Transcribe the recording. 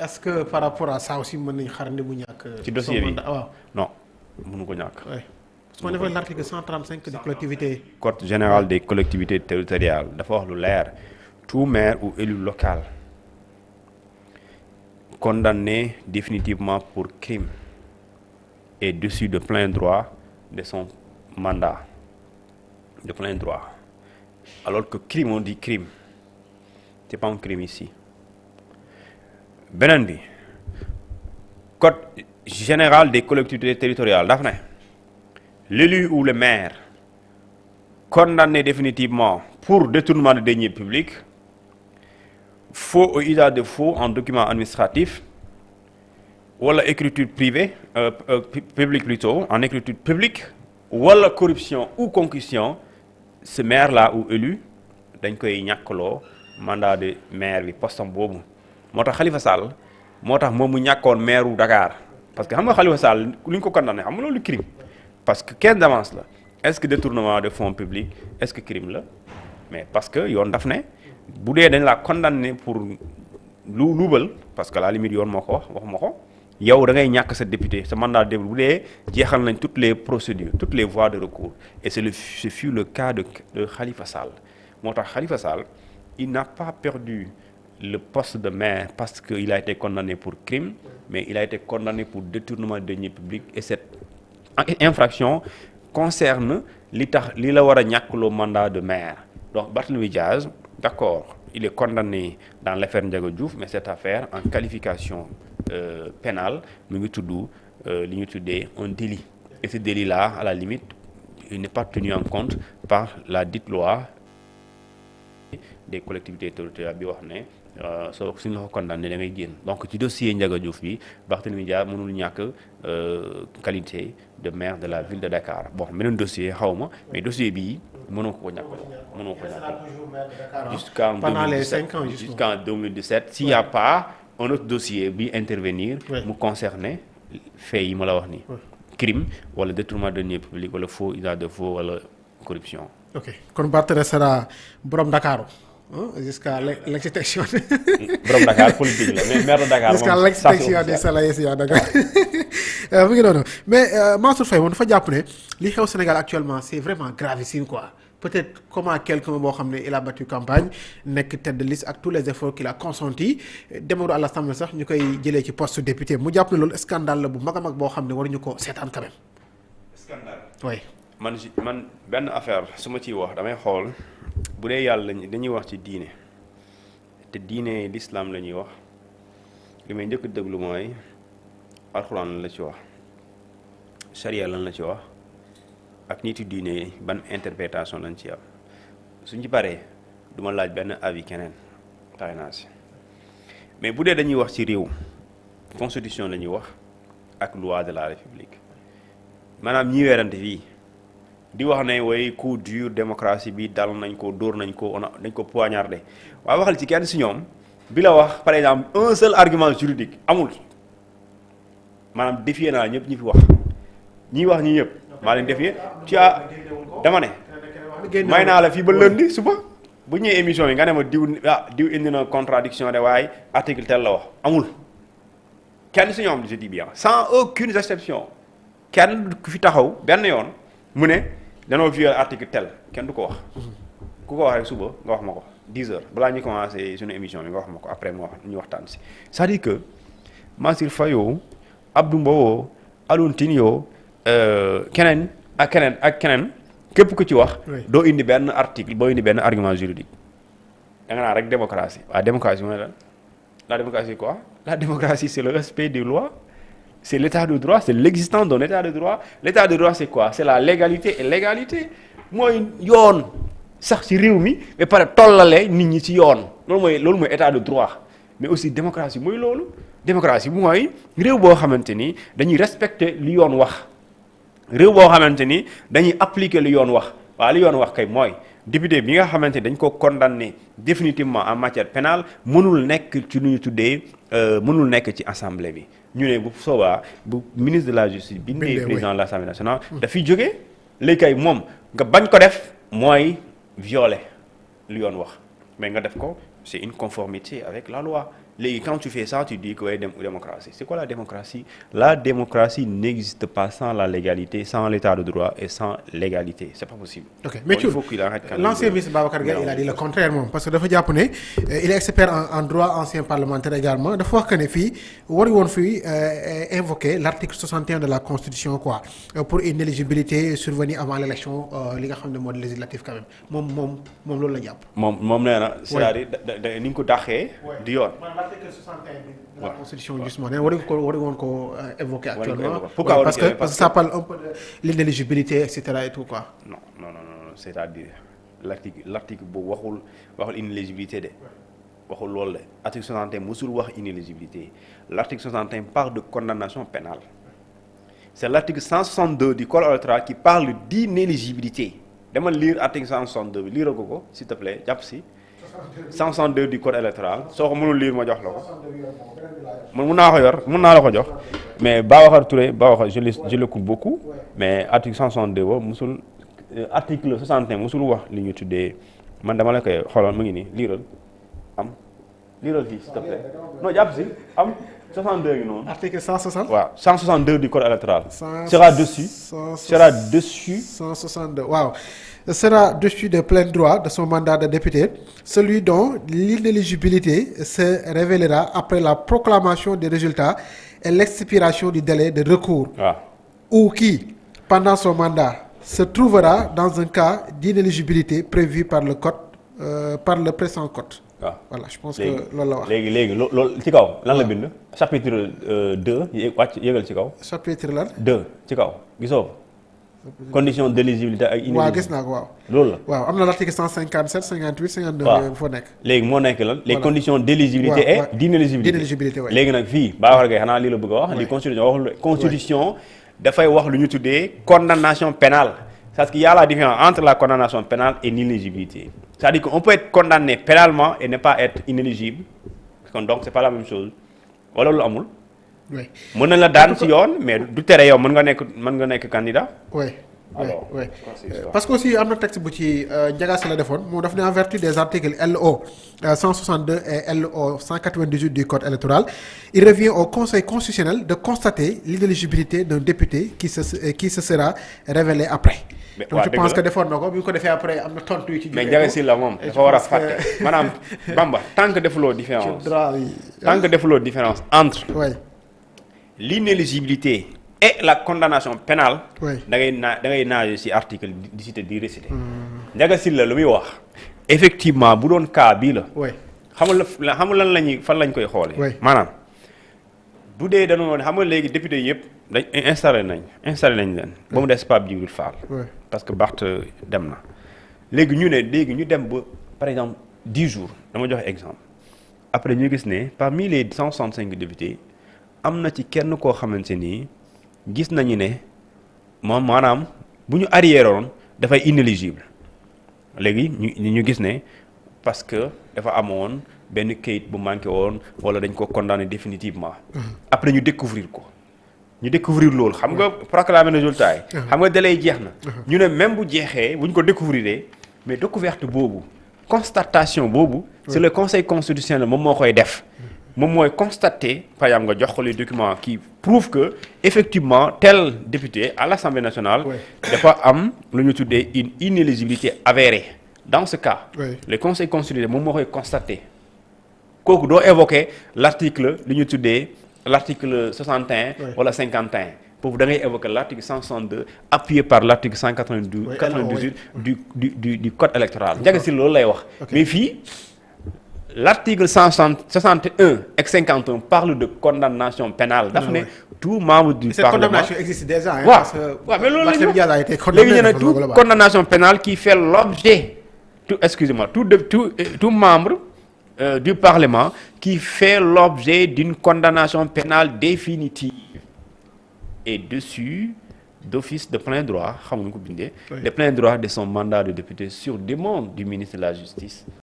est-ce que par rapport à ça aussi mën nañu xaarandi mu ñàkk. ci dossier bi waaw non mënu ko ñàkk. oui parce qu'on avait l'article 135 des collectivités. Code général des collectivités territoriales dafa wax lu leer tout maire ou élu local condamné définitivement pour crime est déchu de plein droit de son mandat de plein droit alors que crime on dit crime c'est pas un crime ici beneen bi code général des collectivités territoriales daf ne l'élu ou le maire condamné définitivement pour détournement de deniers publics, faux ou usage de faux en documents administratifs, wala écriture privée, publique plutôt, en écriture publique, wala corruption ou concussion, ce maire-là ou élu, dañ koy ñàkkaloo mandat de maire bi postam boobu. moo tax Khalifa Sall moo tax moom mu ñàkkoon maire u Dakar parce que xam nga Khalifa Sall lu ñu ko condamné xam nga loolu crime parce que 15 d'avance la. Est-ce que détournement de fonds publics est-ce que crime la mais parce que yoon daf ne bu dee dañ la condamné pour luubal parce que la limite yoon moo ko waxuma ko yow da ngay ñàkk sa député sa mandat de bu dee jeexal nañ toutes les procédures toutes les voies de recours et ce fut le cas de Khalifa Sall moo tax Khalifa Sall il n'a pas perdu le poste de maire parce que il a été condamné pour crime mais il a été condamné pour détournement de deniers publics et cette infraction concerne li la war a ñàkkloo mandat de maire donc Barthélémy Diaz d'accord il est condamné dans l'affaire Ndiaga Diouf mais cette affaire en qualification pénale mu ngi tudd li ñu tuddee un délit et ce délit là à la limite il n'est pas tenu en compte par la dite loi des collectivités territoriales bi wax ne soo suñu la ko condamné da ngay génn donc ci dossier Ndiaga Diouf bi Barthélémy Diaz mënul ñàkk qualité de maire de la ville de Dakar bon beneen dossier xaw ma mais dossier bii mënoo ko ñàkk jusqu'en 2017 s'il y a pas un autre dossier bi intervenir mu concerner fait yi ma la wax ni crime wala détournement de deniers publics wala faux usage de faux wala corruption. ok kon Barthélémy sera borom Dakar jusqu'à l'extinction. borom Dakar politique la mais maire de Dakar jusqu'à l'extinction des salariés à Dakar mu ngi noonu mais Mansour Faye moom dafa jàpp ne li xew Sénégal actuellement c'est vraiment gravissime quoi peut-être comment quelqu'un boo xam ne il a battu campagne nekk tête de liste ak tous les efforts qu'il a consentis demeuru à l'Assemblée sax ñu koy jëlee ci poste député mu jàpp ne loolu scandale la bu mag a mag boo xam ne waruñu ko seetaan quand même. scandale oui. man benn affaire su ma ciy wax damay xool bu dee yàlla dañuy wax ci diine te diine l'islam la ñuy wax li may njëkk déglu mooy alxuraan lan la ci wax charia lan la ci wax ak nitu diine ban interprétation lañ ci am suñ ci paree duma laaj benn avis keneen tax naa si mais bu dee dañuy wax ci réew constitution la ñuy wax ak loi de la république maanaam ñi weerante fii di wax ne way coup dur démocratie bi dal nañ ko dóor nañ ko dañ ko poignardé waaye waxal ci kenn si ñoom bi la wax par exemple un seul argument juridique amul maanaam défier naa ñëpp ñi fi wax ñi wax ñi ñëpp maa leen défier tu as dama ne may naa la fii ba lundi suba bu ñëwee émission yi nga ne ma diw indi na contradiction de waaye article tel la wax amul kenn si ñoom je dis bien sans aucune exception kenn ku fi taxaw benn yoon mu ne danoo violer article tel kenn du ko wax ku ko wax rek suba nga wax ma ko 10 heures balaa ñu commencé suñu émission bi nga wax ma ko après ñu waxtaan si c'est-à-dire que Mansour Faye Abdou Mbow Alioune Tine keneen ak keneen képp ku ci wax doo indi benn article boo indi benn argument juridique da nga naan rek démocratie waaw démocratie mooy lan la démocratie quoi la démocratie c'est le respect des lois c'est l'état de droit c'est l'existence d'un état de droit l'état de droit c'est quoi c'est la légalité et l'égalité mooy yoon sax ci réew mi ba pare tollale nit ñi ci yoon loolu mooy état de droit mais aussi démocratie mooy loolu démocratie mooy réew boo xamante ni dañuy respecter li yoon wax réew boo xamante ni dañuy appliquer li yoon wax waaw li yoon wax kay mooy député bi nga xamante ni dañ ko condamné définitivement en matière pénale mënul nekk ci lu ñu tuddee mënul nekk ci assemblée bi ñu ne bu soobaa bu ministre de la justice bindee président de l'Assemblée nationale dafiy jógee léegi kay moom nga bañ ko def mooy violer li yoon wax mais nga def ko c'est une conformité avec la loi léegi quand tu fais ça tu dis que ouais démocratie c'est quoi la démocratie? La démocratie n'existe pas sans la légalité, sans l'état de droit et sans l'égalité, c'est pas possible. Ok mais il faut qu'il arrête quand l'ancien ministre Babacar Gaye il a dit le contraire moom parce que dafa jàpp ne il est expert en droit ancien parlementaire également dafa wax que ne fii waru woon fii invoquer l'article 61 de la constitution quoi pour une éligibilité survenue avant l'élection li nga xam ne moo di législative quand même moom loolu la jàpp. moom nee na c'est-à-dire da ni nga ko dàqee du yoon. l'article 61 de la constitution justement nee waru woon ko évoquer actuellement. Pourquoi parce que ça parle un peu de l'inéligibilité et cetera et tout quoi. non c'est-à-dire l'article boobu waxul inéligibilité de. waxul loolu la article 61 musul wax inéligibilité l'article 61 parle de condamnation pénale c'est l'article 162 du code électoral qui parle d'inéligibilité dama lire article 162 bi lire ko s'il te plaît jàpp si 162 du code électoral soo ko mënul lire ma jox la ko man mun naa la ko jox mais Babacar Touré je l'écoute beaucoup mais article 162 boobu musul article 61 musul wax li ñu tuddee man dama la koy xoolal mu ngi nii liiral fii s'il te plaît non jàpp si am 62 gi noonu. article 160. waaw 162 du code électoral. sera dessus 162 waaw. Sera dessus de plein droit de son mandat de député celui dont l'inéligibilité se révélera après la proclamation des résultats et l'expiration du délai de recours. waaw. ou qui pendant son mandat se trouvera dans un cas d'inéligibilité prévu par le code par le présent code. waaw voilà je pense que loolu la wax. léegi loolu ci kaw lan la bind. chapitre 2 yéegal ci kaw. chapitre lan. 2 ci kaw gisoo condition d'éligibilité ak inéligibilité. waaw gis naa ko waaw. loolu la. waaw am na l'article 157 58 52. waaw yooyu bu fa nekk. léegi moo nekk lan les conditions d'éligibilité et d'inéligibilité. waaw léegi nag fii Babacar Gaye xanaa lii la bëgg a wax. li constitution waxul constitution dafay wax lu ñu tuddee condamnation pénale parce qu'il y a la différence entre la condamnation pénale et l'inéligibilité. C'est-à-dire qu'on peut être condamné pénalement et ne pas être inéligible donc c'est pas la même chose wala lu amul. oui mën na la daan ci yoon mais du tere yow mën nga nekk candidat. oui alors oui parce que aussi am na texte bu ci Ndiaga la defoon moom daf ne en vertu des articles LO 162 et LO 198 du code électoral il revient au conseil constitutionnel de constater l'inéligibilité d'un député qui se sera révélé après. donc je pense que defoon na ko bi ñu ko defee après am na tontu yu ci. mais Ndiaga Sylla moom dafa war a fàtte maanaam Bamba tant que defuloo différence. tant que defuloo différence entre. oui. l'inéligibilité et la condamnation pénale. oui da ngay nager ci article di cité di réciter. Ndiaga Sylla lu muy wax. effectivement bu doon cas bii la. oui xamul lan lañuy fan lañ koy xoolee. oui maanaam bu dee dañoo xam nga léegi député yëpp dañ installé nañ leen. ba mu des Pape Djibril Fall. parce que Barth dem na. léegi ñu dem ba par exemple 10 jours dama joxe exemple après ñu gis ne parmi les 165 députés am na ci kenn koo xamante ni gis nañu ne moom maanaam bu ñu arrière woon dafay inéligible léegi ñu gis ne parce que dafa amoon benn kayit bu manqué woon wala dañ ko condamné définitivement. après ñu découvrir loolu xam nga proclamer résultat yi. xam nga délai jeex na. ñu ne même bu jeexee bu ñu ko découvrir mais découverte boobu constatation boobu. c'est le conseil constitutionnel moom moo koy def. moom mooy constater par exemple nga jox ko les documents qui prouvent que effectivement tel député à l'Assemblée nationale. dafa am lu ñu tuddee une inéligibilité avérée. dans ce cas. le conseil constitutionnel moom moo koy constater. kooku doo évoquer l'article lu ñu tuddee l'article 61. wala 51. foofu da ngay évoquer l'article 162 appuyé par l'article 192. 98 du code électoral. Ndiaga Sylla loolu lay wax. mais fii l'article 161 et 51 parle de condamnation pénale. daf ne tout membre du cette Parlement. condamnation existe déjà. waaw mais loolu la ñu léegi ñu ne tout condamnation pénale qui fait l'objet tout membre du Parlement qui fait l'objet d'une condamnation pénale définitive et dessus d'office de plein droit xamuñu ko bindee de plein droit de son mandat de député sur demande du ministre de la Justice